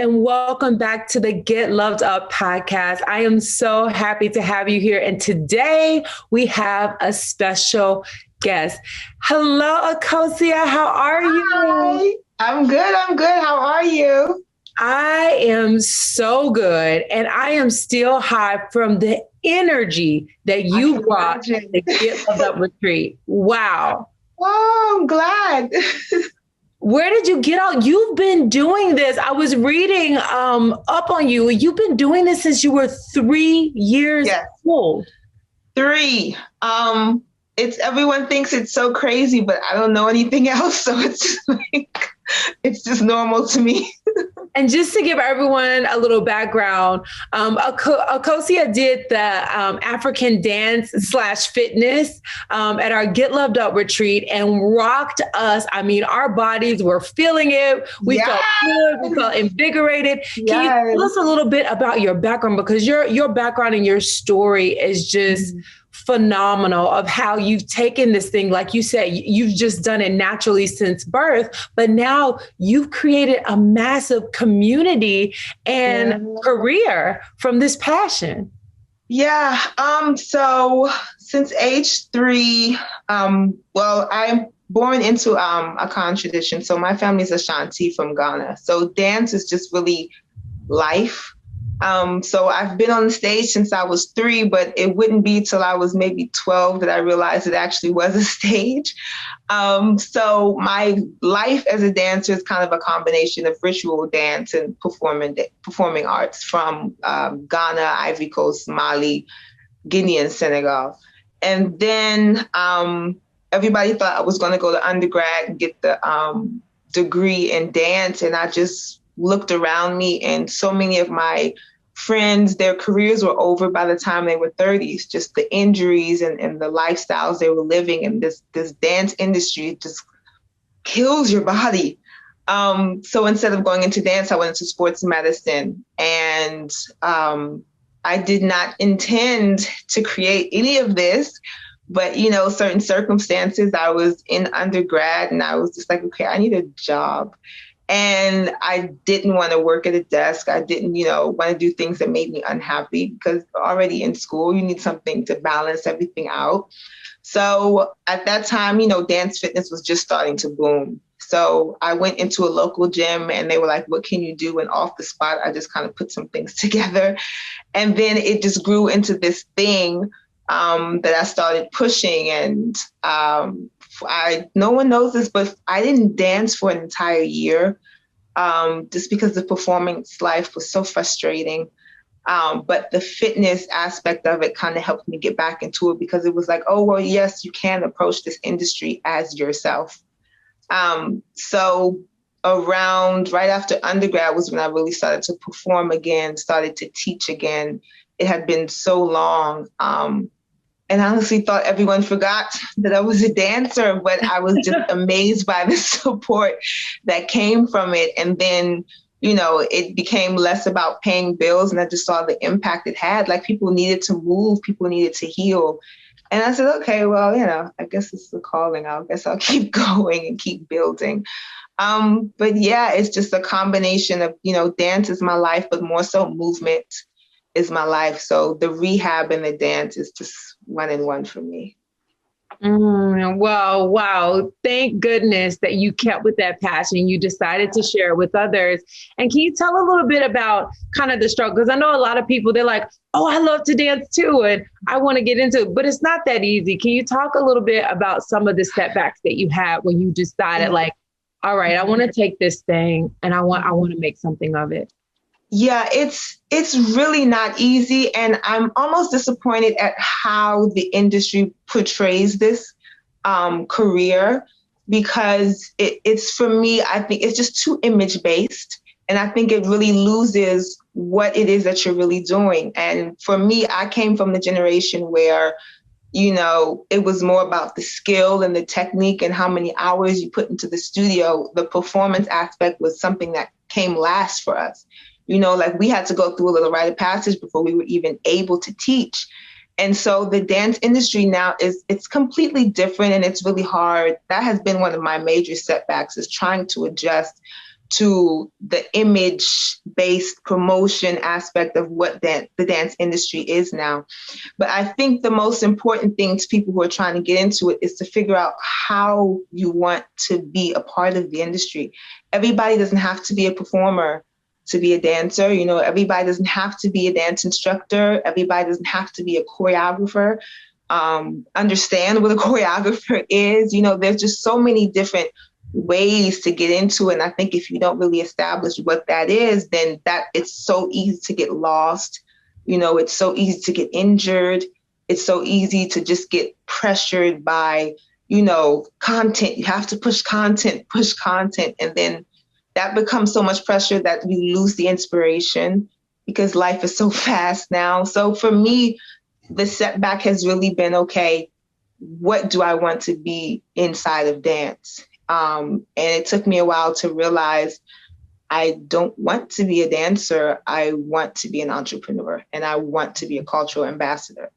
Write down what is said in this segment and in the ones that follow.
and welcome back to the Get Loved Up podcast. I am so happy to have you here. And today we have a special guest. Hello, Akosia. How are you? Hi. I'm good. How are you? I am so good. And I am still high from the energy that you brought to the Get Loved Up retreat. Wow. Oh, I'm glad. Where did you get out? You've been doing this. I was reading up on you. You've been doing this since you were 3 years old. 3. It's everyone thinks it's so crazy, but I don't know anything else. So it's like, it's just normal to me. And just to give everyone a little background, Akosia did the African dance / fitness at our Get Loved Up retreat and rocked us. I mean, our bodies were feeling it. We felt good. We felt invigorated. Can you tell us a little bit about your background? Because your background and your story is just phenomenal of how you've taken this thing. Like you said, you've just done it naturally since birth, but now you've created a massive community and career from this passion. Yeah. So since age 3, I'm born into a Akan tradition. So my family is Ashanti from Ghana. So dance is just really life. So I've been on the stage since I was 3, but it wouldn't be till I was maybe 12 that I realized it actually was a stage. So my life as a dancer is kind of a combination of ritual dance and performing arts from Ghana, Ivory Coast, Mali, Guinea, and Senegal. And then everybody thought I was going to go to undergrad and get the degree in dance. And I just looked around me, and so many of my friends, their careers were over by the time they were 30s, just the injuries and the lifestyles they were living. And this dance industry just kills your body. So instead of going into dance, I went into sports medicine. And I did not intend to create any of this. But, certain circumstances, I was in undergrad and I was just like, okay, I need a job. And I didn't want to work at a desk. I didn't, want to do things that made me unhappy, because already in school, you need something to balance everything out. So at that time, dance fitness was just starting to boom. So I went into a local gym and they were like, what can you do? And off the spot, I just kind of put some things together. And then it just grew into this thing that I started pushing. And no one knows this, but I didn't dance for an entire year just because the performance life was so frustrating. But the fitness aspect of it kind of helped me get back into it, because it was like, oh, well, yes, you can approach this industry as yourself. So around right after undergrad was when I really started to perform again, started to teach again. It had been so long. And I honestly thought everyone forgot that I was a dancer, but I was just amazed by the support that came from it. And then, it became less about paying bills, and I just saw the impact it had. Like, people needed to move, people needed to heal. And I said, okay, well, I guess it's the calling. I guess I'll keep going and keep building. But yeah, it's just a combination of, dance is my life, but more so movement is my life. So the rehab and the dance is just 1 and 1 for me. Wow. Thank goodness that you kept with that passion. You decided to share it with others. And can you tell a little bit about kind of the struggle? Because I know a lot of people, they're like, oh, I love to dance too, and I want to get into it, but it's not that easy. Can you talk a little bit about some of the setbacks that you had when you decided, like, all right, I want to take this thing and I want to make something of it? Yeah, it's really not easy. And I'm almost disappointed at how the industry portrays this career, because it's, for me, I think it's just too image based. And I think it really loses what it is that you're really doing. And for me, I came from the generation where, it was more about the skill and the technique and how many hours you put into the studio. The performance aspect was something that came last for us. Like, we had to go through a little rite of passage before we were even able to teach. And so the dance industry now it's completely different, and it's really hard. That has been one of my major setbacks, is trying to adjust to the image-based promotion aspect of what the dance industry is now. But I think the most important thing to people who are trying to get into it is to figure out how you want to be a part of the industry. Everybody doesn't have to be a performer to be a dancer. You know, everybody doesn't have to be a dance instructor. Everybody doesn't have to be a choreographer. Understand what a choreographer is. You know, there's just so many different ways to get into it. And I think if you don't really establish what that is, then that it's so easy to get lost. You know, it's so easy to get injured. It's so easy to just get pressured by, you know, content. You have to push content. And then that becomes so much pressure that you lose the inspiration because life is so fast now. So for me, the setback has really been, okay, what do I want to be inside of dance? And it took me a while to realize I don't want to be a dancer. I want to be an entrepreneur and I want to be a cultural ambassador.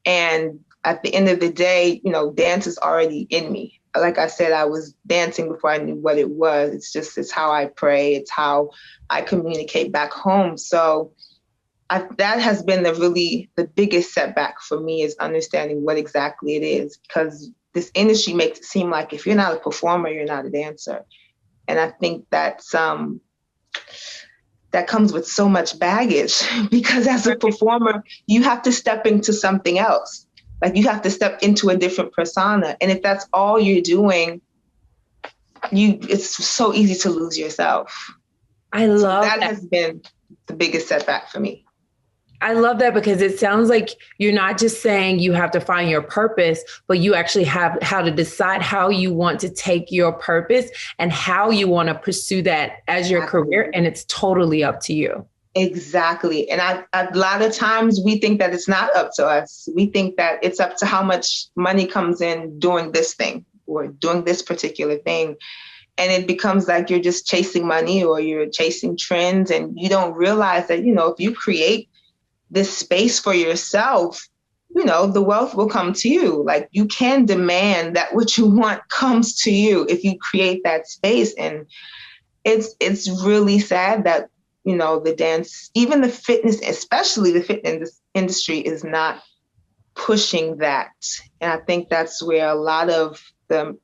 And at the end of the day, you know, dance is already in me. Like I said, I was dancing before I knew what it was. It's how I pray. It's how I communicate back home. So that has been the biggest setback for me, is understanding what exactly it is, because this industry makes it seem like if you're not a performer, you're not a dancer. And I think that comes with so much baggage because as a performer, you have to step into something else. Like you have to step into a different persona. And if that's all you're doing, it's so easy to lose yourself. I love that has been the biggest setback for me. I love that because it sounds like you're not just saying you have to find your purpose, but you actually have how to decide how you want to take your purpose and how you want to pursue that as your career. And it's totally up to you. Exactly. And a lot of times we think that it's not up to us. We think that it's up to how much money comes in doing this thing or doing this particular thing. And it becomes like you're just chasing money or you're chasing trends. And you don't realize that, you know, if you create this space for yourself, you know, the wealth will come to you. Like you can demand that what you want comes to you if you create that space. And it's really sad that, you know, the dance, even the fitness, especially the fitness industry is not pushing that. And I think that's where a lot of the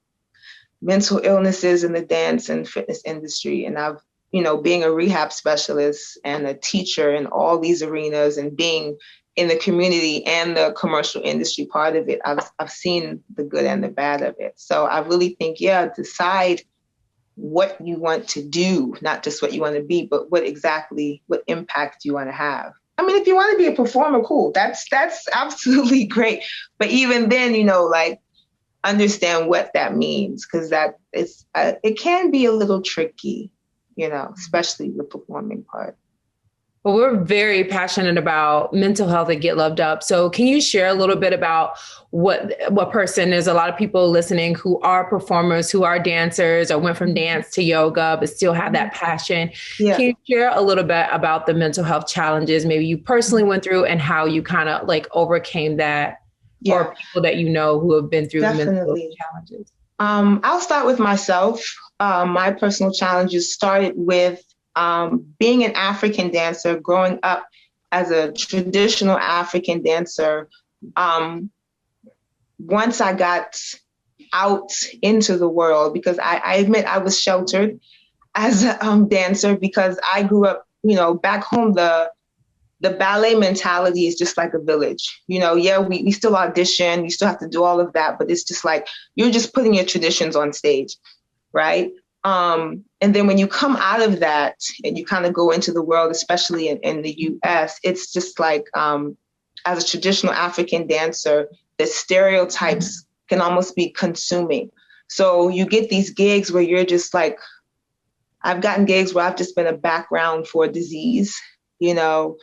mental illnesses in the dance and fitness industry, and I've, you know, being a rehab specialist and a teacher in all these arenas and being in the community and the commercial industry part of it, I've seen the good and the bad of it. So I really think, decide what you want to do, not just what you want to be, but what impact you want to have. I mean, if you want to be a performer, cool. That's absolutely great. But even then, you know, like understand what that means, because it can be a little tricky, you know, especially the performing part. Well, we're very passionate about mental health at Get Loved Up. So can you share a little bit about what person, there's a lot of people listening who are performers, who are dancers or went from dance to yoga, but still have that passion. Yeah. Can you share a little bit about the mental health challenges maybe you personally went through and how you kind of like overcame that, or people that you know who have been through the mental health challenges? I'll start with myself. My personal challenges started with being an African dancer, growing up as a traditional African dancer. Once I got out into the world, because I admit I was sheltered as a dancer, because I grew up, you know, back home, the ballet mentality is just like a village. You know, we still audition, you still have to do all of that, but it's just like, you're just putting your traditions on stage, right? And then when you come out of that and you kind of go into the world, especially in the US, it's just like, as a traditional African dancer, the stereotypes can almost be consuming. So you get these gigs where you're just like, I've gotten gigs where I've just been a background for a disease, you know,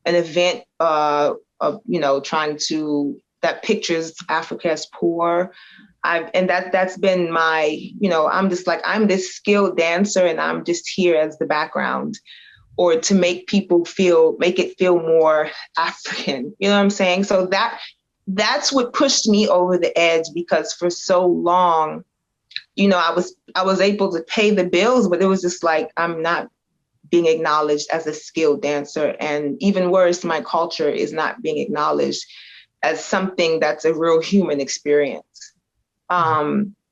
an event, you know, that pictures Africa as poor. That's been my, you know, I'm just like, I'm this skilled dancer and I'm just here as the background, or to make it feel more African, you know what I'm saying? So that's what pushed me over the edge, because for so long, I was able to pay the bills, but it was just like, I'm not being acknowledged as a skilled dancer. And even worse, my culture is not being acknowledged as something that's a real human experience.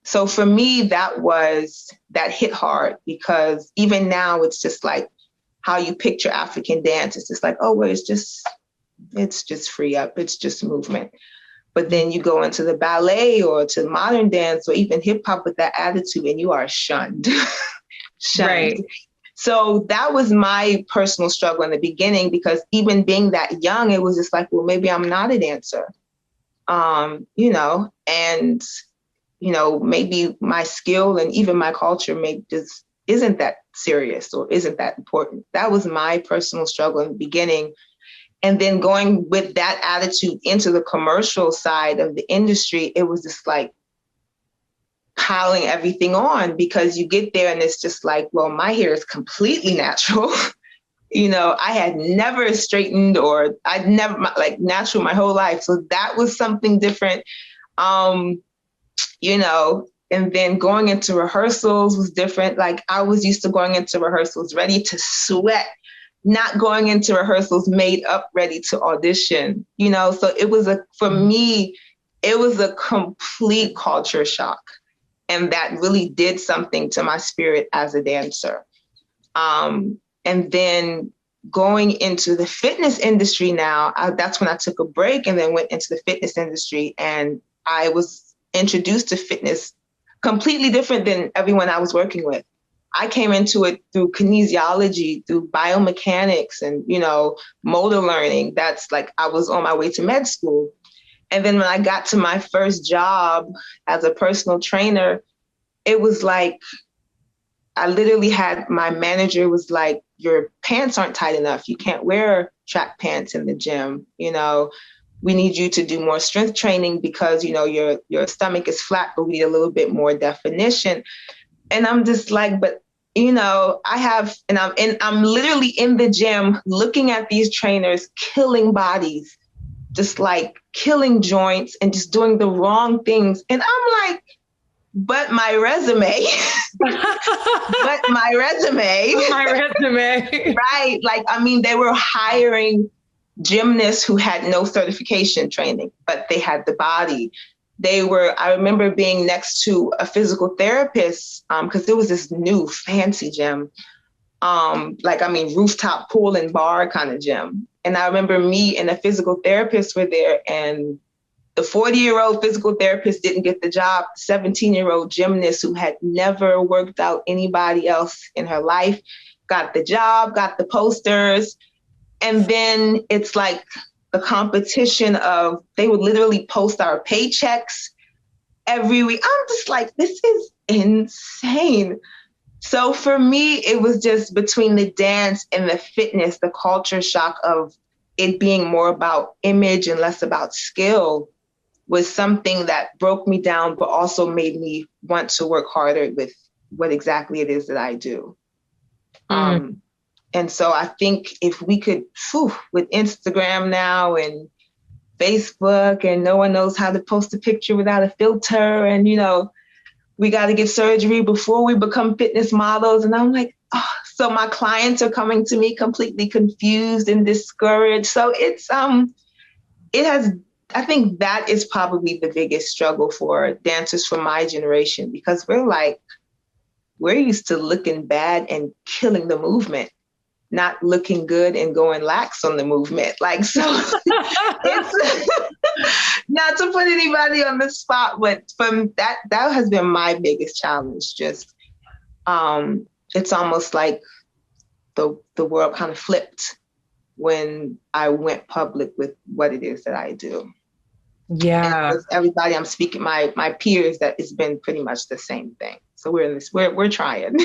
So for me, that hit hard, because even now it's just like how you picture African dance. It's just like, oh, well, it's just free up. It's just movement. But then you go into the ballet or to modern dance or even hip hop with that attitude and you are shunned. Shunned. Right. So that was my personal struggle in the beginning, because even being that young, it was just like, well, maybe I'm not a dancer, and, maybe my skill and even my culture maybe just isn't that serious or isn't that important. That was my personal struggle in the beginning. And then going with that attitude into the commercial side of the industry, it was just like piling everything on, because you get there and it's just like, well, my hair is completely natural. I had never straightened, or I'd never like natural my whole life. So that was something different, and then going into rehearsals was different. Like I was used to going into rehearsals ready to sweat, not going into rehearsals made up, ready to audition, so for me, it was a complete culture shock. And that really did something to my spirit as a dancer. And then going into the fitness industry now, that's when I took a break and then went into the fitness industry. And I was introduced to fitness completely different than everyone I was working with. I came into it through kinesiology, through biomechanics and, motor learning. That's like I was on my way to med school. And then when I got to my first job as a personal trainer, it was like, I literally had my manager was like, your pants aren't tight enough. You can't wear track pants in the gym. We need you to do more strength training because, your stomach is flat, but we need a little bit more definition. And I'm just like, but, I'm literally in the gym looking at these trainers killing bodies, just like killing joints and just doing the wrong things. And I'm like, but my resume, right? Like, they were hiring gymnasts who had no certification training, but they had the body. I remember being next to a physical therapist, because it was this new fancy gym, rooftop pool and bar kind of gym. And I remember me and a physical therapist were there, and the 40-year-old physical therapist didn't get the job. The 17-year-old gymnast who had never worked out anybody else in her life got the job, got the posters. And then it's like the competition of, they would literally post our paychecks every week. I'm just like, this is insane. So for me, it was just between the dance and the fitness, the culture shock of it being more about image and less about skill was something that broke me down, but also made me want to work harder with what exactly it is that I do. And so I think if we could, with Instagram now and Facebook, and no one knows how to post a picture without a filter, and, we got to get surgery before we become fitness models. And I'm like, so my clients are coming to me completely confused and discouraged. So I think that is probably the biggest struggle for dancers from my generation, because we're used to looking bad and killing the movement, not looking good and going lax on the movement. So it's not to put anybody on the spot, but from that has been my biggest challenge. Just, it's almost like the world kind of flipped when I went public with what it is that I do. Yeah. And everybody I'm speaking, my peers, that it's been pretty much the same thing. So we're trying.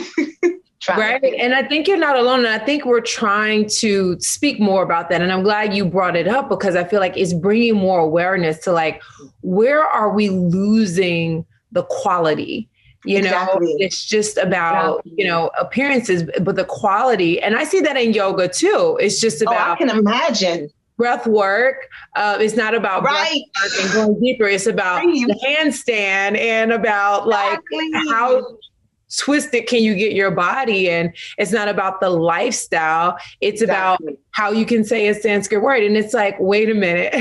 Right. And I think you're not alone. And I think we're trying to speak more about that. And I'm glad you brought it up, because I feel like it's bringing more awareness to where are we losing the quality? Exactly. It's just about, appearances, but the quality. And I see that in yoga too. It's just about, I can imagine. breath work. It's not about breath Right. work and going deeper. It's about the handstand and about like how twisted can you get your body? And it's not about the lifestyle. It's about how you can say a Sanskrit word. And it's like, wait a minute.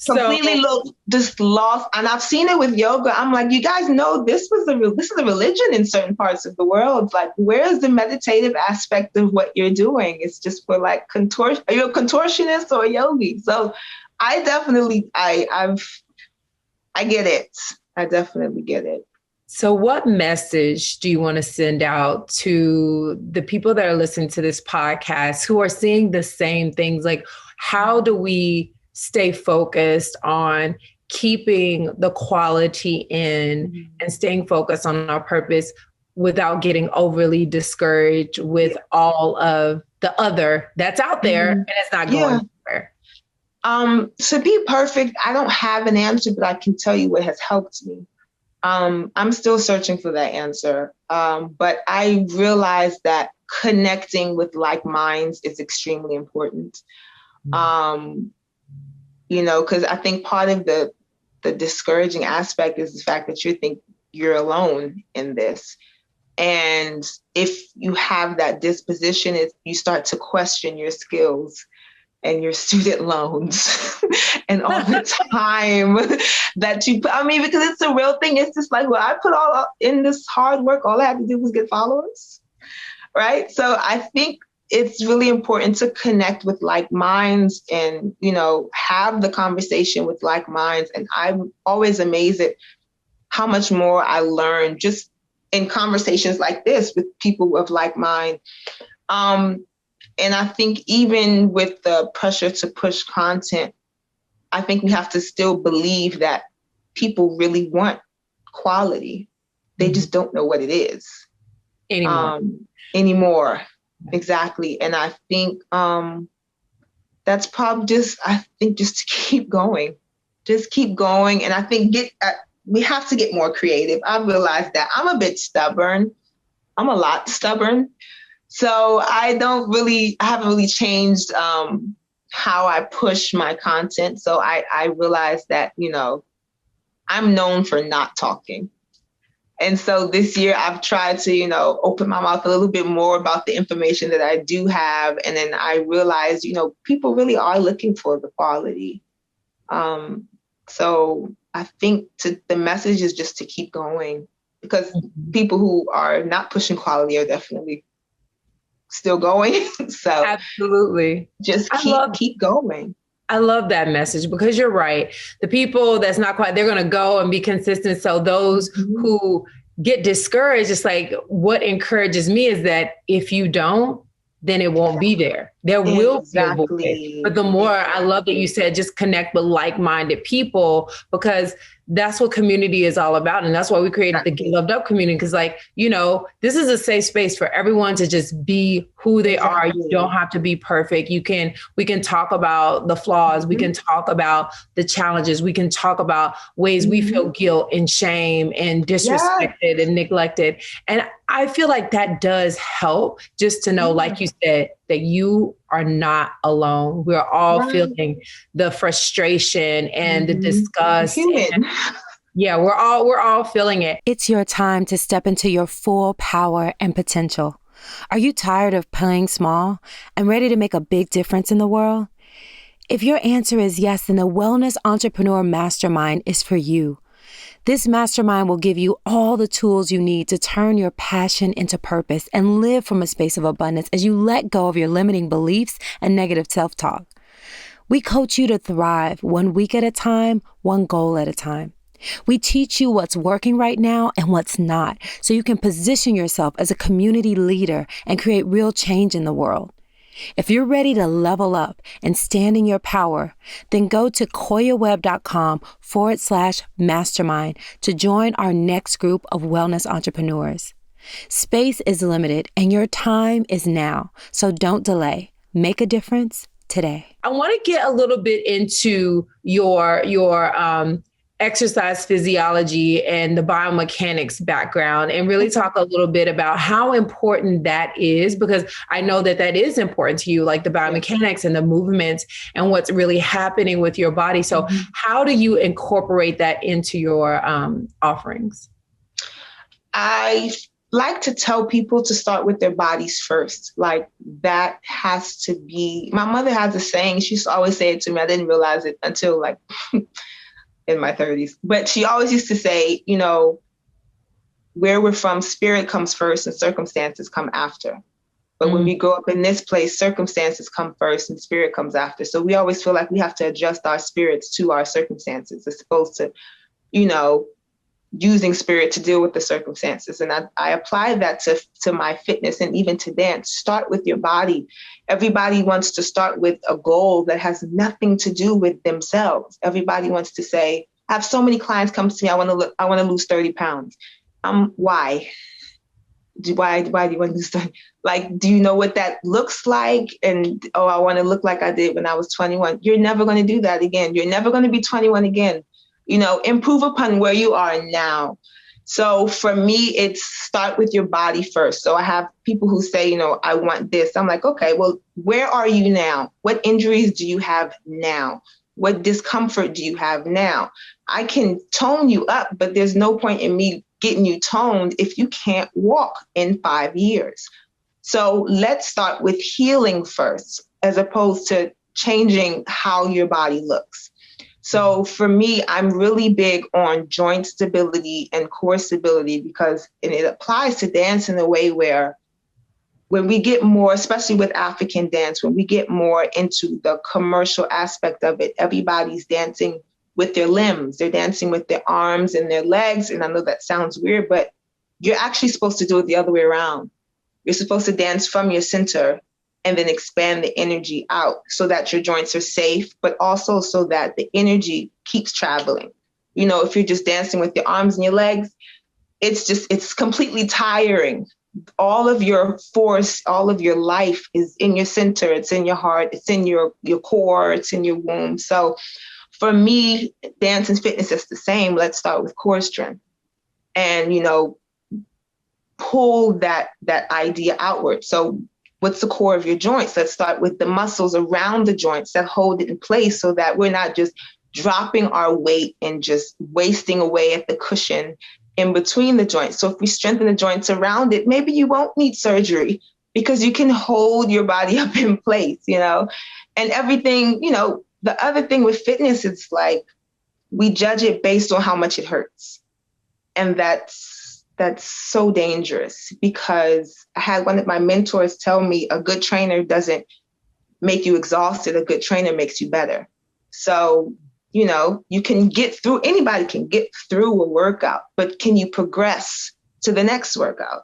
Completely just lost. And I've seen it with yoga. I'm like, you guys know this is a religion in certain parts of the world. Like, where's the meditative aspect of what you're doing? It's just for like contortion. Are you a contortionist or a yogi? So I definitely, I get it. I definitely get it. So what message do you want to send out to the people that are listening to this podcast who are seeing the same things? Like, how do we stay focused on keeping the quality in and staying focused on our purpose without getting overly discouraged with all of the other that's out there and it's not going anywhere? To be perfect, I don't have an answer, but I can tell you what has helped me. I'm still searching for that answer. But I realized that connecting with like minds is extremely important. You know, because I think part of the discouraging aspect is the fact that you think you're alone in this. And if you have that disposition, you start to question your skills and your student loans and all the time that you put. I mean, because it's a real thing. It's just like, well, I put all in this hard work. All I had to do was get followers, right? So I think it's really important to connect with like minds and, you know, have the conversation with like minds. And I'm always amazed at how much more I learn just in conversations like this with people of like mind. And I think even with the pressure to push content, I think we have to still believe that people really want quality. They just don't know what it is anymore. Exactly. And I think that's probably just to keep going. Just keep going. And I think we have to get more creative. I realized that I'm a bit stubborn. I'm a lot stubborn. So I haven't really changed how I push my content. So I realized that, you know, I'm known for not talking. And so this year I've tried to, you know, open my mouth a little bit more about the information that I do have. And then I realized, you know, people really are looking for the quality. So I think the message is just to keep going, because people who are not pushing quality are definitely still going. So absolutely, just keep going. I love that message, because you're right. The people that's not quite, they're going to go and be consistent. So those who get discouraged, it's like, what encourages me is that if you don't, then it won't be there. There will be a void. But the more, I love that you said, just connect with like-minded people, because that's what community is all about. And that's why we created the Get Loved Up community. Because, like, you know, this is a safe space for everyone to just be who they are. You don't have to be perfect. We can talk about the flaws. We can talk about the challenges. We can talk about ways we feel guilt and shame and disrespected and neglected. And I feel like that does help, just to know, like you said, that you are not alone. We're all feeling the frustration and the disgust. And, we're all feeling it. It's your time to step into your full power and potential. Are you tired of playing small and ready to make a big difference in the world? If your answer is yes, then the Wellness Entrepreneur Mastermind is for you. This mastermind will give you all the tools you need to turn your passion into purpose and live from a space of abundance as you let go of your limiting beliefs and negative self-talk. We coach you to thrive 1 week at a time, one goal at a time. We teach you what's working right now and what's not, so you can position yourself as a community leader and create real change in the world. If you're ready to level up and stand in your power, then go to koyawebb.com/mastermind to join our next group of wellness entrepreneurs. Space is limited and your time is now, so don't delay. Make a difference today. I want to get a little bit into your exercise physiology and the biomechanics background and really talk a little bit about how important that is, because I know that that is important to you, like the biomechanics and the movements and what's really happening with your body. So how do you incorporate that into your offerings? I like to tell people to start with their bodies first. Like that has to be, my mother has a saying, she used to always say it to me. I didn't realize it until like in my 30s, but she always used to say, you know, where we're from, spirit comes first and circumstances come after. But when we grow up in this place, circumstances come first and spirit comes after. So we always feel like we have to adjust our spirits to our circumstances as opposed to, you know, using spirit to deal with the circumstances. And I apply that to my fitness and even to dance. Start with your body. Everybody wants to start with a goal that has nothing to do with themselves. Everybody wants to say, I have so many clients come to me, I want to lose 30 pounds. Why? Why do you want to lose 30? Like, do you know what that looks like? And, oh, I want to look like I did when I was 21. You're never going to do that again. You're never going to be 21 again. You know, improve upon where you are now. So for me, it's start with your body first. So I have people who say, you know, I want this. I'm like, okay, well, where are you now? What injuries do you have now? What discomfort do you have now? I can tone you up, but there's no point in me getting you toned if you can't walk in 5 years. So let's start with healing first, as opposed to changing how your body looks. So for me, I'm really big on joint stability and core stability because it applies to dance in a way where when we get more, especially with African dance, when we get more into the commercial aspect of it, everybody's dancing with their limbs. They're dancing with their arms and their legs. And I know that sounds weird, but you're actually supposed to do it the other way around. You're supposed to dance from your center and then expand the energy out so that your joints are safe, but also so that the energy keeps traveling. You know, if you're just dancing with your arms and your legs, it's completely tiring. All of your force, all of your life is in your center. It's in your heart. It's in your core. It's in your womb. So for me, dance and fitness is the same. Let's start with core strength and, you know, pull that idea outward. So what's the core of your joints? Let's start with the muscles around the joints that hold it in place so that we're not just dropping our weight and just wasting away at the cushion in between the joints. So if we strengthen the joints around it, maybe you won't need surgery because you can hold your body up in place, you know, and everything, you know, the other thing with fitness, it's like we judge it based on how much it hurts. And that's so dangerous because I had one of my mentors tell me a good trainer doesn't make you exhausted. A good trainer makes you better. So, you know, you can get through, anybody can get through a workout, but can you progress to the next workout?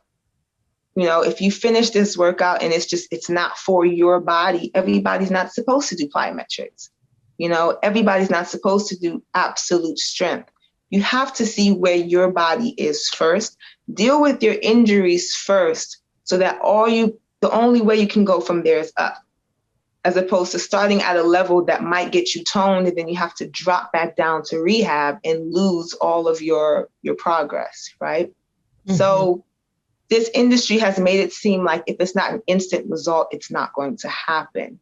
You know, if you finish this workout and it's not for your body, everybody's not supposed to do plyometrics. You know, everybody's not supposed to do absolute strength. You have to see where your body is first, deal with your injuries first, so that the only way you can go from there is up, as opposed to starting at a level that might get you toned and then you have to drop back down to rehab and lose all of your progress, right? Mm-hmm. So this industry has made it seem like if it's not an instant result, it's not going to happen.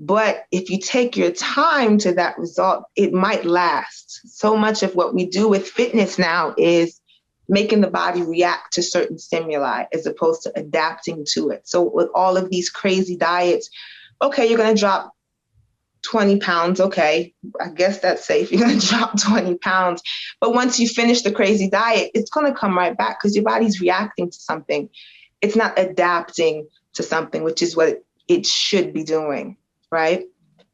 But if you take your time to that result, it might last. So much of what we do with fitness now is making the body react to certain stimuli as opposed to adapting to it. So with all of these crazy diets, okay, you're going to drop 20 pounds. Okay, I guess that's safe. You're going to drop 20 pounds. But once you finish the crazy diet, it's going to come right back because your body's reacting to something. It's not adapting to something, which is what it should be doing. Right.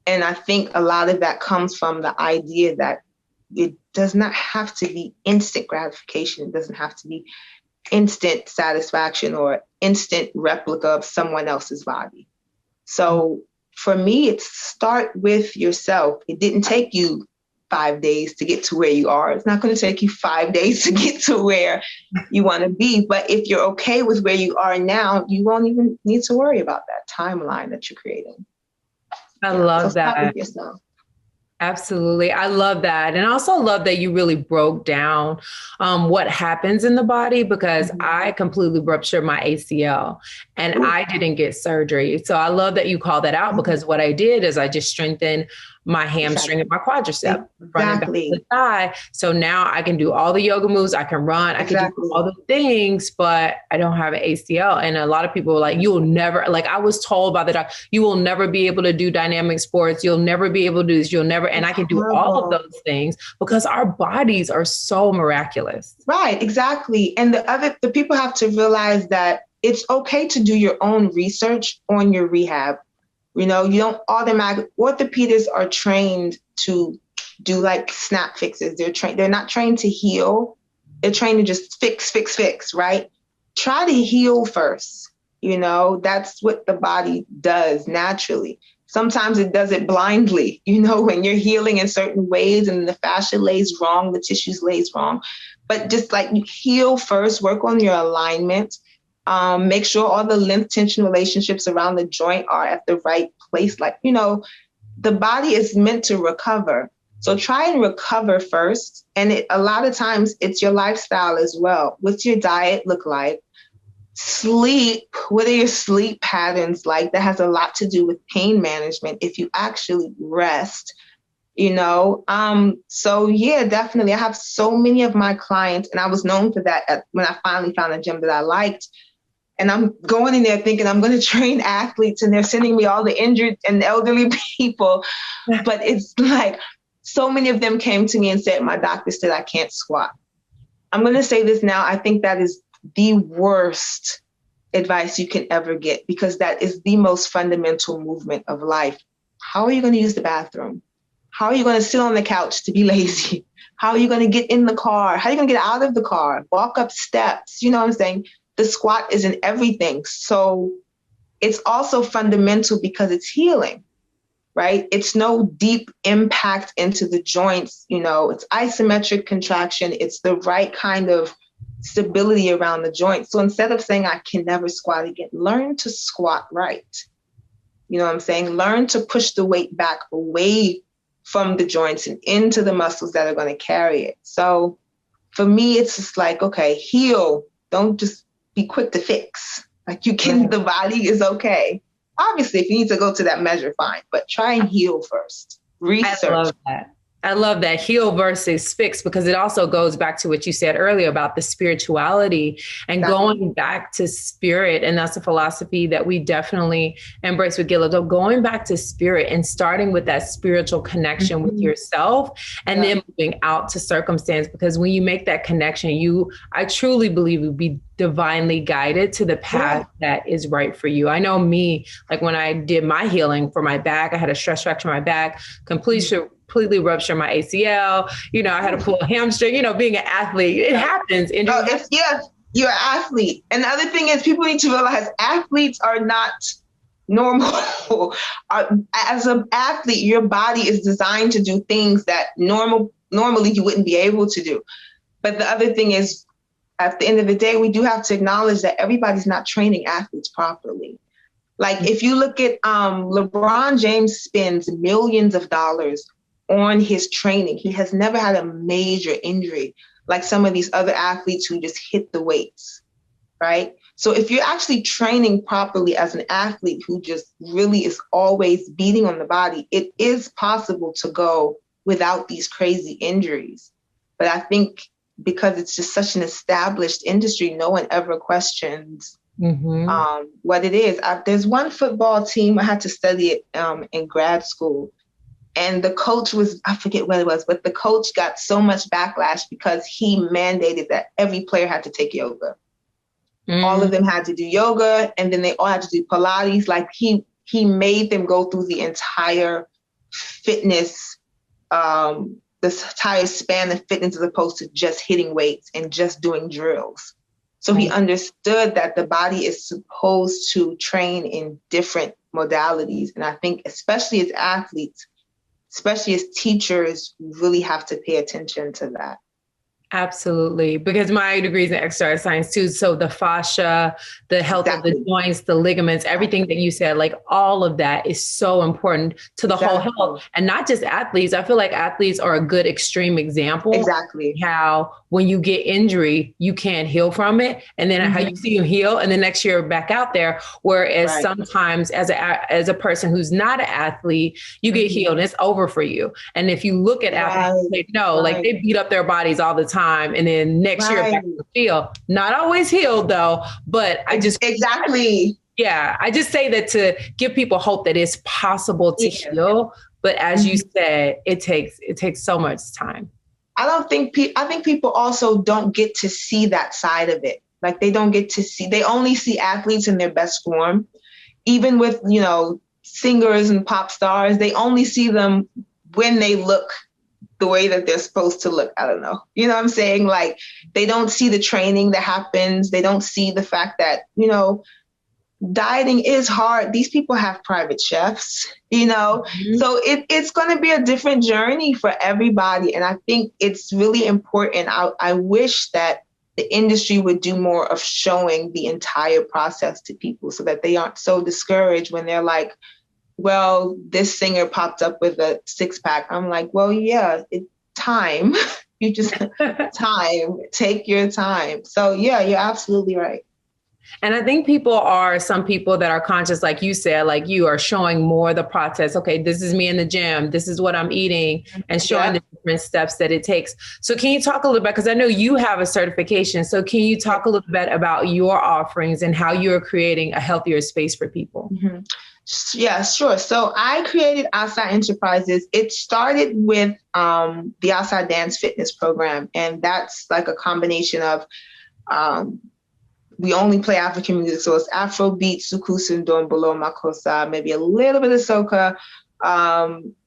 And I think a lot of that comes from the idea that it does not have to be instant gratification. It doesn't have to be instant satisfaction or instant replica of someone else's body. So for me, it's start with yourself. It didn't take you 5 days to get to where you are. It's not going to take you 5 days to get to where you want to be. But if you're okay with where you are now, you won't even need to worry about that timeline that you're creating. I love that. Absolutely. I love that. And I also love that you really broke down what happens in the body, because I completely ruptured my ACL and I didn't get surgery. So I love that you call that out, because what I did is I just strengthened my hamstring and my quadricep, front and back of the thigh. So now I can do all the yoga moves. I can run. I can do all the things, but I don't have an ACL. And a lot of people were like, you'll never, like I was told by the doctor, you will never be able to do dynamic sports. You'll never be able to do this. You'll never, and I can do all of those things because our bodies are so miraculous. Right, exactly. And the people have to realize that it's okay to do your own research on your rehab. You know, you don't orthopedists are trained to do like snap fixes. They're not trained to heal. They're trained to just fix, right? Try to heal first. You know, that's what the body does naturally. Sometimes it does it blindly, you know, when you're healing in certain ways and the fascia lays wrong, the tissues lays wrong. But just like you heal first, work on your alignment. Make sure all the length tension relationships around the joint are at the right place. Like, you know, the body is meant to recover. So try and recover first. And a lot of times it's your lifestyle as well. What's your diet look like? Sleep, what are your sleep patterns like? That has a lot to do with pain management if you actually rest, you know? So yeah, definitely. I have so many of my clients, and I was known for that when I finally found a gym that I liked. And I'm going in there thinking I'm going to train athletes, and they're sending me all the injured and elderly people. But it's like so many of them came to me and said, my doctor said I can't squat. I'm going to say this now. I think that is the worst advice you can ever get, because that is the most fundamental movement of life. How are you going to use the bathroom? How are you going to sit on the couch to be lazy? How are you going to get in the car? How are you going to get out of the car? Walk up steps? You know what I'm saying? The squat isn't everything. So it's also fundamental because it's healing, right? It's no deep impact into the joints. You know, it's isometric contraction. It's the right kind of stability around the joint. So instead of saying, I can never squat again, learn to squat right. You know what I'm saying? Learn to push the weight back away from the joints and into the muscles that are going to carry it. So for me, it's just like, okay, heal. Don't just be quick to fix. Like you can, the body is okay. Obviously, if you need to go to that measure, fine, but try and heal first. Research. I love that. I love that, heal versus fix, because it also goes back to what you said earlier about the spirituality and going back to spirit. And that's a philosophy that we definitely embrace with Gila. Going back to spirit and starting with that spiritual connection with yourself, and then moving out to circumstance. Because when you make that connection, I truly believe you'll be divinely guided to the path that is right for you. I know me, like when I did my healing for my back, I had a stress fracture in my back, completely ruptured my ACL. You know, I had to pull a hamstring. You know, being an athlete, it happens. You're an athlete. And the other thing is, people need to realize athletes are not normal. As an athlete, your body is designed to do things that normally you wouldn't be able to do. But the other thing is, at the end of the day, we do have to acknowledge that everybody's not training athletes properly. Like if you look at LeBron James spends millions of dollars on his training. He has never had a major injury like some of these other athletes who just hit the weights, right? So if you're actually training properly as an athlete who just really is always beating on the body, it is possible to go without these crazy injuries. But I think because it's just such an established industry, no one ever questions what it is. There's one football team, I had to study it in grad school. And the coach I forget what it was, but the coach got so much backlash because he mandated that every player had to take yoga. All of them had to do yoga, and then they all had to do Pilates. Like he made them go through the entire fitness, the entire span of fitness, as opposed to just hitting weights and just doing drills. So he understood that the body is supposed to train in different modalities. And I think especially as athletes, especially as teachers, really have to pay attention to that. Absolutely. Because my degree is in exercise science too. So the fascia, the health of the joints, the ligaments, everything that you said, like all of that is so important to the whole health, and not just athletes. I feel like athletes are a good extreme example. Exactly. How when you get injury, you can't heal from it. And then how you see you heal and the next year back out there. Whereas sometimes as a person who's not an athlete, you get healed and it's over for you. And if you look at athletes, they know like they beat up their bodies all the time. And then next year back to the field, not always healed though, but I just I just say that to give people hope that it's possible to heal. But as you said, it takes so much time. I think people also don't get to see that side of it. Like they don't get to see, they only see athletes in their best form. Even with, singers and pop stars, they only see them when they look the way that they're supposed to look. I don't know. You know what I'm saying? Like they don't see the training that happens. They don't see the fact that, dieting is hard. These people have private chefs, so it's going to be a different journey for everybody. And I think it's really important. I wish that the industry would do more of showing the entire process to people so that they aren't so discouraged when they're like, well, this singer popped up with a 6-pack. I'm like, well, yeah, it's time. You just take your time. So yeah, you're absolutely right. And I think some people that are conscious, like you said, like you are showing more the process. Okay, this is me in the gym. This is what I'm eating, and showing the different steps that it takes. So can you talk a little bit, because I know you have a certification. So can you talk a little bit about your offerings and how you're creating a healthier space for people? Yeah, sure. So I created Outside Enterprises. It started with the Outside Dance Fitness Program. And that's like a combination of, we only play African music. So it's Afrobeat, Sukusu, Ndombolo, Makosa, maybe a little bit of soca,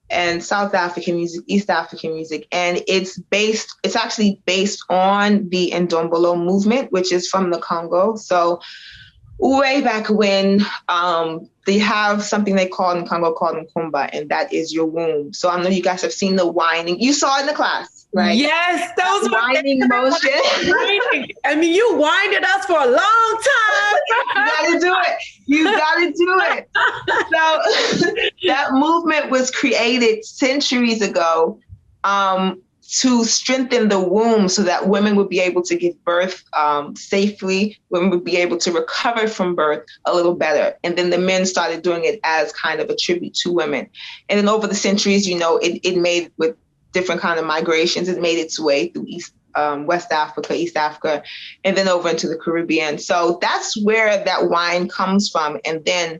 and South African music, East African music. And it's actually based on the Ndombolo movement, which is from the Congo. So way back when, they have something they call in Congo called Nkumba, and that is your womb. So I know you guys have seen the whining. You saw it in the class, right? Yes, that was whining motion. I mean, you winded us for a long time. You gotta do it. So that movement was created centuries ago to strengthen the womb so that women would be able to give birth safely, women would be able to recover from birth a little better. And then the men started doing it as kind of a tribute to women. And then over the centuries, it made, with different kind of migrations, it made its way through West Africa, East Africa, and then over into the Caribbean. So that's where that wine comes from. And then,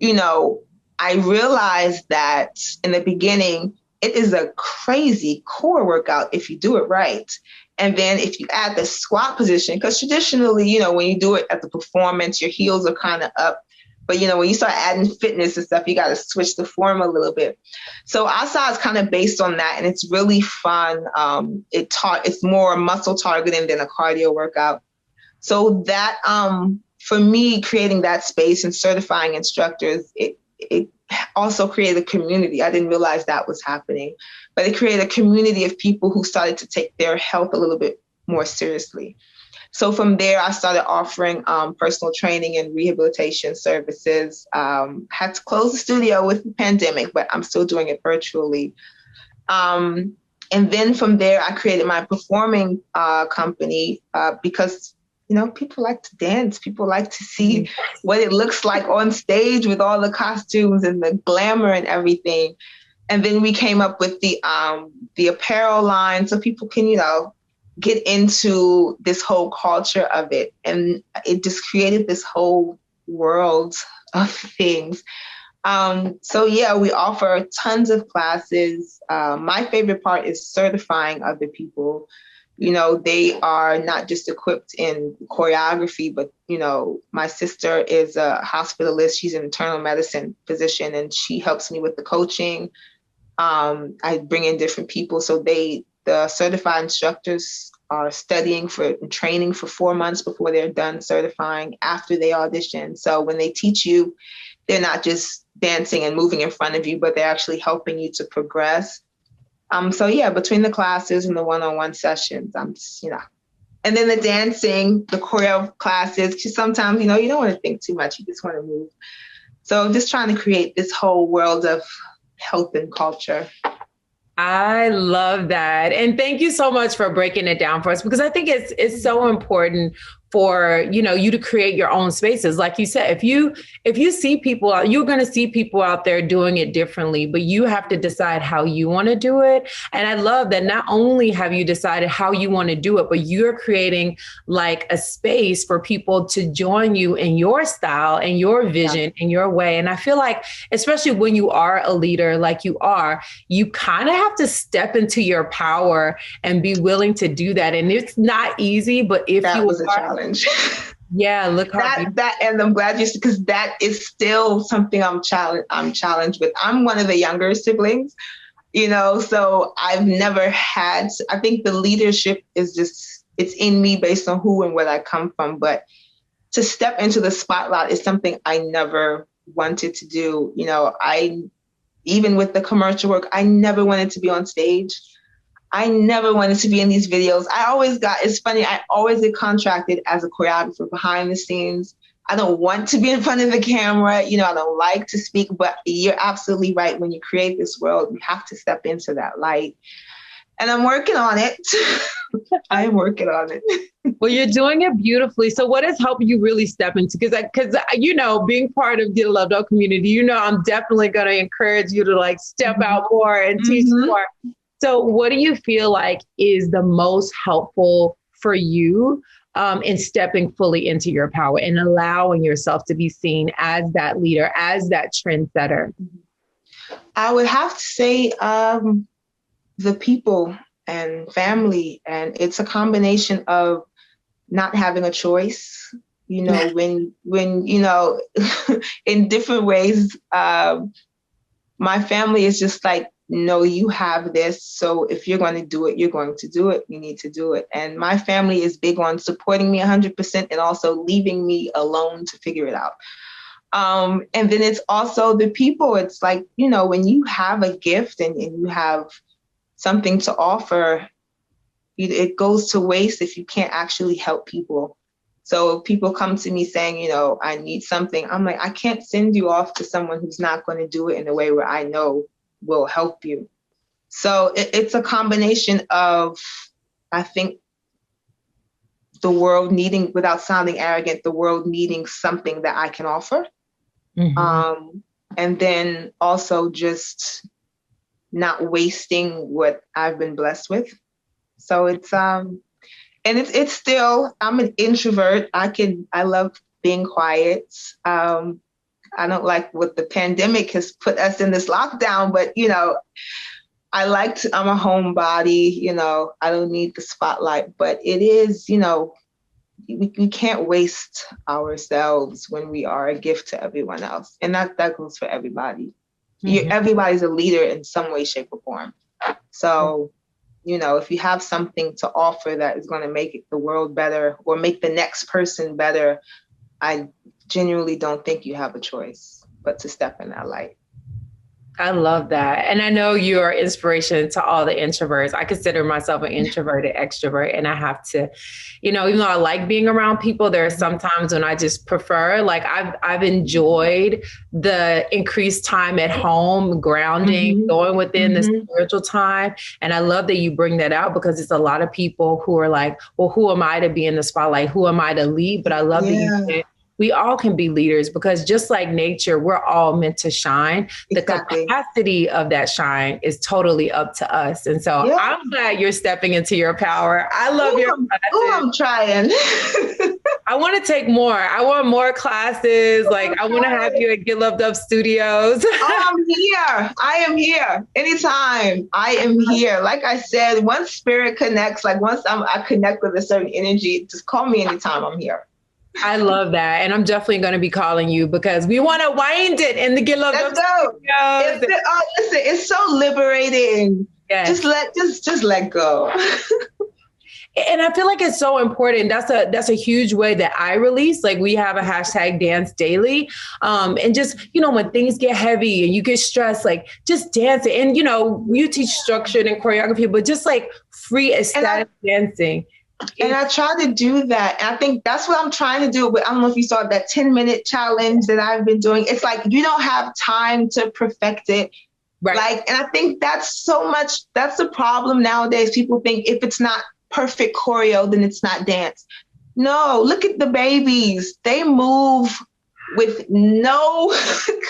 I realized that in the beginning, it is a crazy core workout if you do it right. And then if you add the squat position, because traditionally, when you do it at the performance, your heels are kind of up. But, when you start adding fitness and stuff, you got to switch the form a little bit. So outside is kind of based on that. And it's really fun. It's more muscle targeting than a cardio workout. So that, for me, creating that space and certifying instructors, it also created a community. I didn't realize that was happening, but it created a community of people who started to take their health a little bit more seriously. So from there, I started offering personal training and rehabilitation services. Had to close the studio with the pandemic, but I'm still doing it virtually. And then from there, I created my performing company because people like to dance. People like to see what it looks like on stage with all the costumes and the glamour and everything. And then we came up with the apparel line so people can, get into this whole culture of it. And it just created this whole world of things. So yeah, we offer tons of classes. My favorite part is certifying other people. They are not just equipped in choreography, but, my sister is a hospitalist. She's an internal medicine physician, and she helps me with the coaching. I bring in different people. So the certified instructors are studying and training for 4 months before they're done certifying after they audition. So when they teach you, they're not just dancing and moving in front of you, but they're actually helping you to progress. So yeah, between the classes and the one-on-one sessions, I'm just, and then the dancing, the choreo classes, because sometimes, you don't want to think too much. You just want to move. So just trying to create this whole world of health and culture. I love that. And thank you so much for breaking it down for us, because I think it's so important for, you to create your own spaces. Like you said, if you see people out, you're going to see people out there doing it differently, but you have to decide how you want to do it. And I love that not only have you decided how you want to do it, but you're creating like a space for people to join you in your style and your vision and your way. And I feel like, especially when you are a leader like you are, you kind of have to step into your power and be willing to do that. And it's not easy, but if that you was a are, challenge. Yeah, look how that, and I'm glad because that is still something I'm challenged with. I'm one of the younger siblings, so I've never had. I think the leadership is just, it's in me based on who and where I come from. But to step into the spotlight is something I never wanted to do. Even with the commercial work, I never wanted to be on stage. I never wanted to be in these videos. It's funny, I always get contracted as a choreographer behind the scenes. I don't want to be in front of the camera. I don't like to speak, but you're absolutely right. When you create this world, you have to step into that light. And I'm working on it. I am working on it. Well, you're doing it beautifully. So what has helped you really step into, because being part of Get Loved Up community, I'm definitely going to encourage you to like step out more and teach more. So what do you feel like is the most helpful for you in stepping fully into your power and allowing yourself to be seen as that leader, as that trendsetter? I would have to say the people and family. And it's a combination of not having a choice, when in different ways, my family is just like, no, you have this. So if you're going to do it, you're going to do it. You need to do it. And my family is big on supporting me 100% and also leaving me alone to figure it out. And then it's also the people. It's like, when you have a gift and you have something to offer, it goes to waste if you can't actually help people. So people come to me saying, I need something. I'm like, I can't send you off to someone who's not going to do it in a way where I know will help you. So it's a combination of, I think, the world needing, without sounding arrogant, the world needing something that I can offer. Mm-hmm. And then also just not wasting what I've been blessed with. So it's, and it's still, I'm an introvert. I love being quiet. I don't like what the pandemic has put us in this lockdown, but, I'm a homebody, I don't need the spotlight, but it is, we can't waste ourselves when we are a gift to everyone else. And that goes for everybody. Mm-hmm. Everybody's a leader in some way, shape, or form. So, if you have something to offer that is going to make the world better or make the next person better, I genuinely don't think you have a choice but to step in that light. I love that. And I know you're inspiration to all the introverts. I consider myself an introverted extrovert, and I have to, even though I like being around people, there are some times when I just prefer, like I've enjoyed the increased time at home, grounding, going within the spiritual time. And I love that you bring that out, because it's a lot of people who are like, well, who am I to be in the spotlight? Who am I to lead? But I love that you said, we all can be leaders, because just like nature, we're all meant to shine. Exactly. The capacity of that shine is totally up to us. And so I'm glad you're stepping into your power. I love your classes. I'm trying. I want to take more. I want more classes. Like, I want to have you at Get Loved Up Studios. I'm here. I am here. Anytime. I am here. Like I said, once spirit connects, like once I connect with a certain energy, just call me anytime. I'm here. I love that. And I'm definitely going to be calling you, because we want to wind it in the Get Loved Up Studios. Listen, it's so liberating. Yes. Just let go. And I feel like it's so important. That's a huge way that I release. Like we have a hashtag dance daily. And just, when things get heavy and you get stressed, like just dance. And, you teach structured and choreography, but just like free ecstatic dancing. And I try to do that. And I think that's what I'm trying to do. But I don't know if you saw that 10-minute challenge that I've been doing. It's like, you don't have time to perfect it. Right. And I think that's the problem nowadays. People think if it's not perfect choreo, then it's not dance. No, look at the babies. They move with no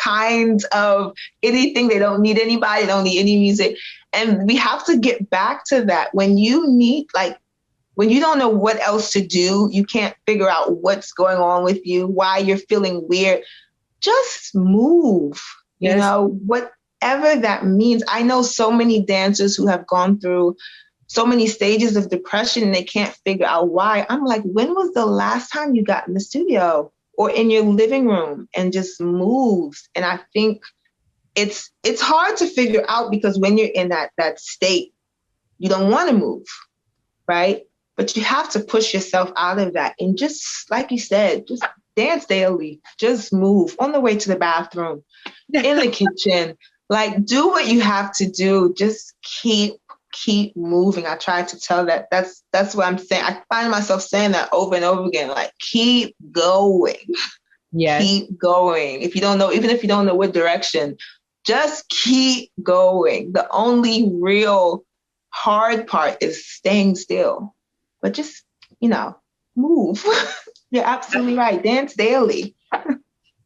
kind of anything. They don't need anybody. They don't need any music. And we have to get back to that. When you don't know what else to do, you can't figure out what's going on with you, why you're feeling weird, just move, whatever that means. I know so many dancers who have gone through so many stages of depression and they can't figure out why. I'm like, when was the last time you got in the studio or in your living room and just moved? And I think it's hard to figure out because when you're in that state, you don't want to move, right? But you have to push yourself out of that. And just like you said, just dance daily, just move on the way to the bathroom, in the kitchen, like do what you have to do. Just keep moving. I try to tell that. That's what I'm saying. I find myself saying that over and over again, like keep going. Yes. Keep going. If you don't know, even if you don't know what direction, just keep going. The only real hard part is staying still. But just, move. You're absolutely right. Dance daily.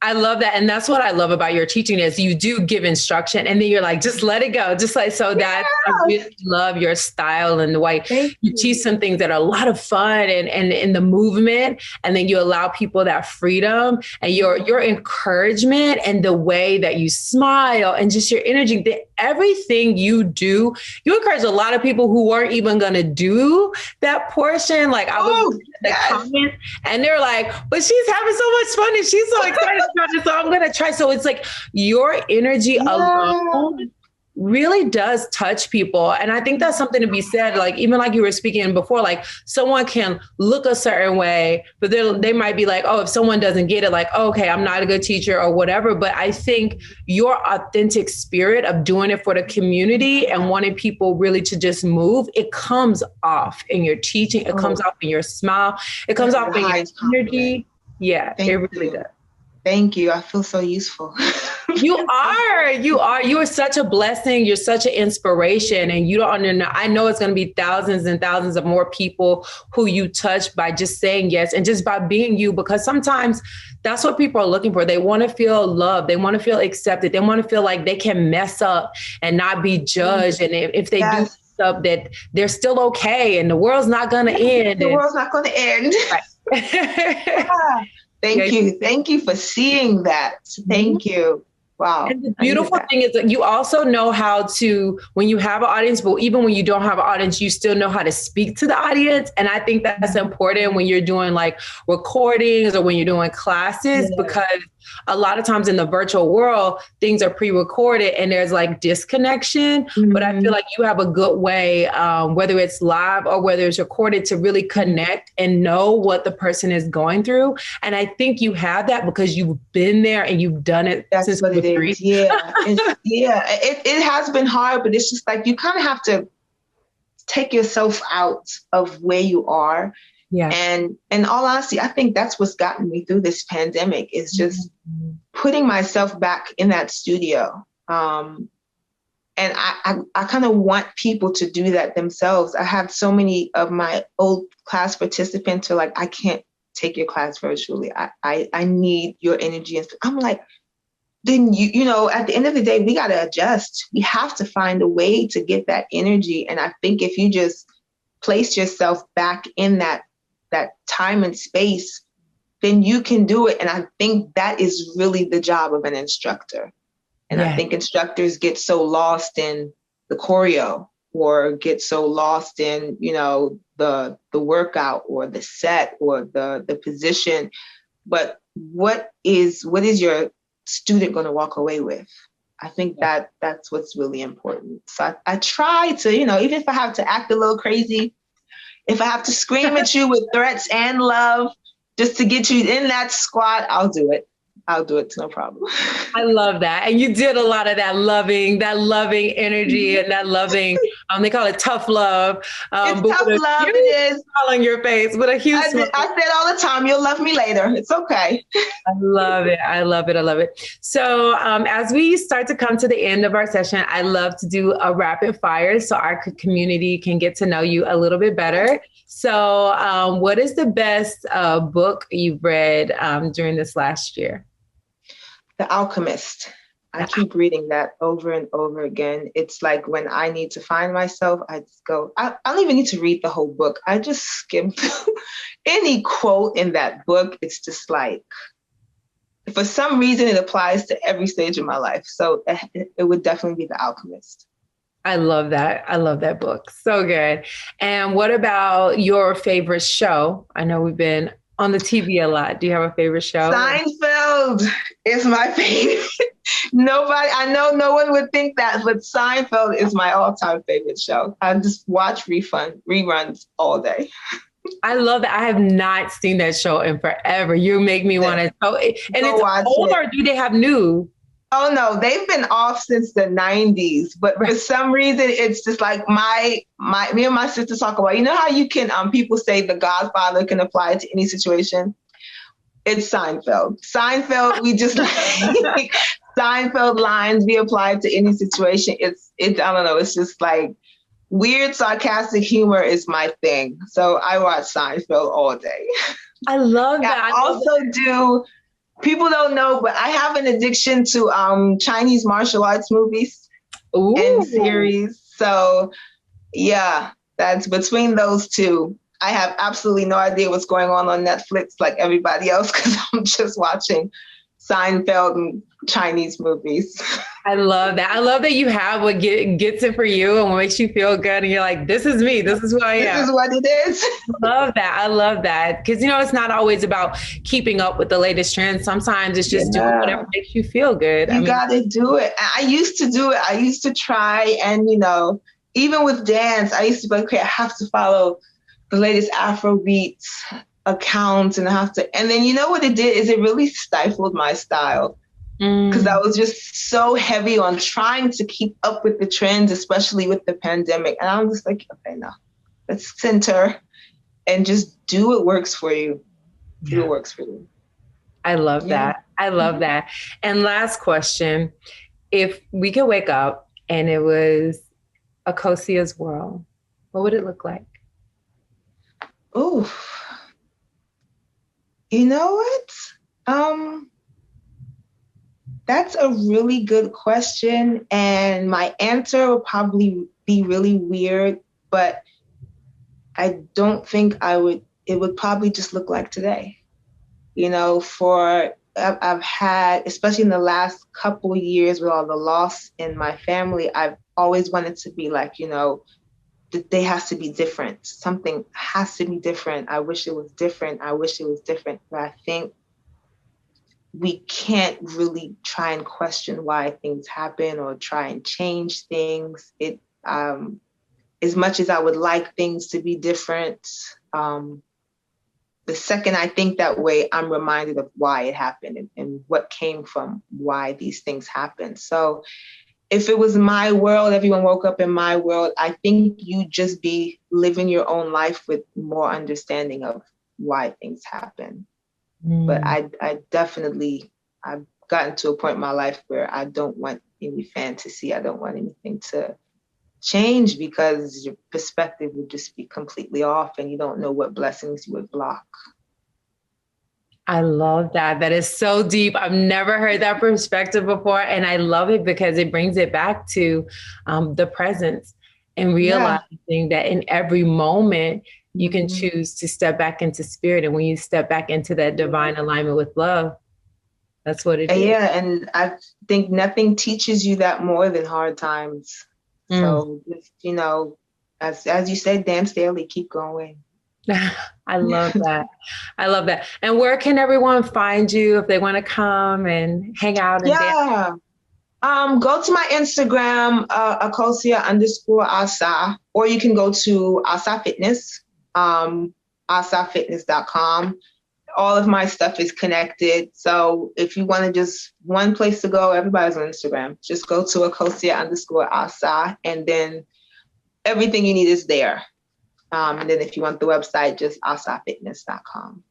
I love that. And that's what I love about your teaching is you do give instruction and then you're like, just let it go. Just like, so that I really love your style and the way you teach some things that are a lot of fun and in the movement. And then you allow people that freedom and your encouragement and the way that you smile and just your energy, everything you do, you encourage a lot of people who weren't even going to do that portion. Like I was in the comments and they're like, but she's having so much fun and she's so excited. So I'm going to try. So it's like your energy alone really does touch people. And I think that's something to be said. Like, even like you were speaking before, like someone can look a certain way, but they might be like, oh, if someone doesn't get it, like, okay, I'm not a good teacher or whatever. But I think your authentic spirit of doing it for the community and wanting people really to just move, it comes off in your teaching. It comes off in your smile. It comes off in your energy. Yeah, it really does. Thank you. I feel so useful. You are such a blessing. You're such an inspiration. And you don't know, I know it's going to be thousands and thousands of more people who you touch by just saying yes and just by being you, because sometimes that's what people are looking for. They want to feel loved. They want to feel accepted. They want to feel like they can mess up and not be judged. And if they do stuff, that they're still okay and the world's not going to end. The world's not going to end. Right. Thank you. Thank you for seeing that. Thank you. Wow. And the beautiful thing is that you also know how to, when you have an audience, but even when you don't have an audience, you still know how to speak to the audience. And I think that's important when you're doing like recordings or when you're doing classes, because a lot of times in the virtual world, things are pre-recorded and there's like disconnection. But I feel like you have a good way, whether it's live or whether it's recorded, to really connect and know what the person is going through. And I think you have that because you've been there and you've done it. That's what it is. Yeah. It has been hard, but it's just like you kind of have to take yourself out of where you are. Yeah. And in all honesty, I think that's what's gotten me through this pandemic is just putting myself back in that studio. And I kind of want people to do that themselves. I have so many of my old class participants who are like, I can't take your class virtually. I need your energy. And I'm like, then you know, at the end of the day, we got to adjust. We have to find a way to get that energy. And I think if you just place yourself back in that time and space, then you can do it. And I think that is really the job of an instructor. And I think instructors get so lost in the choreo or get so lost in, you know, the workout or the set or the position. But what is your student going to walk away with? I think that's what's really important. So I try to, you know, even if I have to act a little crazy, If I have to scream at you with threats and love just to get you in that squat, I'll do it. I'll do it. No problem. I love that. And you did a lot of that loving energy and that loving, they call it tough love. It's tough love. It is. Smile on your face with a huge smile. I said all the time, you'll love me later. It's okay. I love it. I love it. I love it. So as we start to come to the end of our session, I love to do a rapid fire so our community can get to know you a little bit better. So what is the best book you've read during this last year? The Alchemist. I keep reading that over and over again. It's like when I need to find myself, I just go, I don't even need to read the whole book. I just skim through any quote in that book. It's just like, for some reason, it applies to every stage of my life. So it would definitely be The Alchemist. I love that. I love that book. So good. And what about your favorite show? I know we've been on the TV a lot. Do you have a favorite show? Seinfeld is my favorite. I know no one would think that, but Seinfeld is my all-time favorite show. I just watch reruns all day. I love that. I have not seen that show in forever. You make me want to. And it's old, or do they have new? Oh no, they've been off since the 90s, but for some reason, it's just like me and my sister talk about, you know how you can, people say The Godfather can apply to any situation? It's Seinfeld. Seinfeld, we just like Seinfeld lines be applied to any situation. It's I don't know, it's just like weird, sarcastic humor is my thing. So I watch Seinfeld all day. I love that. I also do. People don't know, but I have an addiction to Chinese martial arts movies and series. So yeah, that's between those two. I have absolutely no idea what's going on Netflix like everybody else because I'm just watching Seinfeld and Chinese movies. I love that. I love that you have what gets it for you and what makes you feel good. And you're like, this is me. This is who I am. This is what it is. I love that. I love that. Because, it's not always about keeping up with the latest trends. Sometimes it's just doing whatever makes you feel good. You got to do it. I used to do it. I used to try. And, even with dance, I used to be like, okay, I have to follow the latest Afrobeats accounts and then what it did is it really stifled my style. Because I was just so heavy on trying to keep up with the trends, especially with the pandemic. And I'm just like, okay, no, let's center and just do what works for you. Do what works for you. I love that. I love that. And last question, if we could wake up and it was Akosia's world, what would it look like? Oh, you know what? That's a really good question. And my answer will probably be really weird, but I don't think it would probably just look like today. I've had, especially in the last couple of years with all the loss in my family, I've always wanted to be like, the day has to be different. Something has to be different. I wish it was different. But I think we can't really try and question why things happen or try and change things. As much as I would like things to be different, the second I think that way, I'm reminded of why it happened and what came from why these things happened. So if it was my world, everyone woke up in my world, I think you'd just be living your own life with more understanding of why things happen. But I've gotten to a point in my life where I don't want any fantasy. I don't want anything to change because your perspective would just be completely off and you don't know what blessings you would block. I love that. That is so deep. I've never heard that perspective before. And I love it because it brings it back to the presence and realizing that in every moment, you can choose to step back into spirit. And when you step back into that divine alignment with love, that's what it is. Yeah. And I think nothing teaches you that more than hard times. So, just, as you said, dance daily, keep going. I love that. I love that. And where can everyone find you if they want to come and hang out? And dance? Go to my Instagram, Akosia _Asa, or you can go to Asa Fitness. asafitness.com. All of my stuff is connected. So if you want to just one place to go, everybody's on Instagram. Just go to Akosia_Asa, and then everything you need is there. And then if you want the website, just asafitness.com.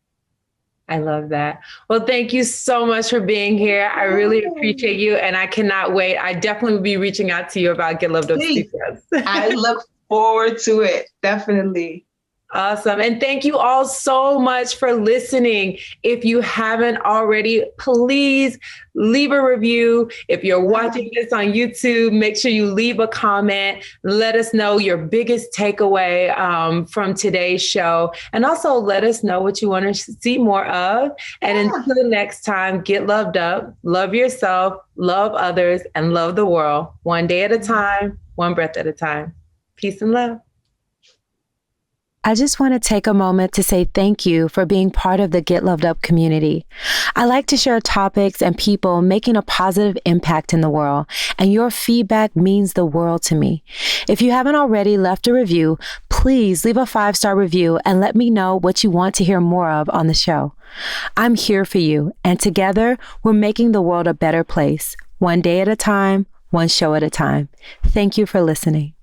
I love that. Well, thank you so much for being here. I really appreciate you, and I cannot wait. I definitely will be reaching out to you about Get Loved Up Studios. I look forward to it. Definitely. Awesome. And thank you all so much for listening. If you haven't already, please leave a review. If you're watching this on YouTube, make sure you leave a comment. Let us know your biggest takeaway from today's show. And also let us know what you want to see more of. And until next time, get loved up, love yourself, love others, and love the world. One day at a time, one breath at a time. Peace and love. I just want to take a moment to say thank you for being part of the Get Loved Up community. I like to share topics and people making a positive impact in the world, and your feedback means the world to me. If you haven't already left a review, please leave a 5-star review and let me know what you want to hear more of on the show. I'm here for you, and together we're making the world a better place, one day at a time, one show at a time. Thank you for listening.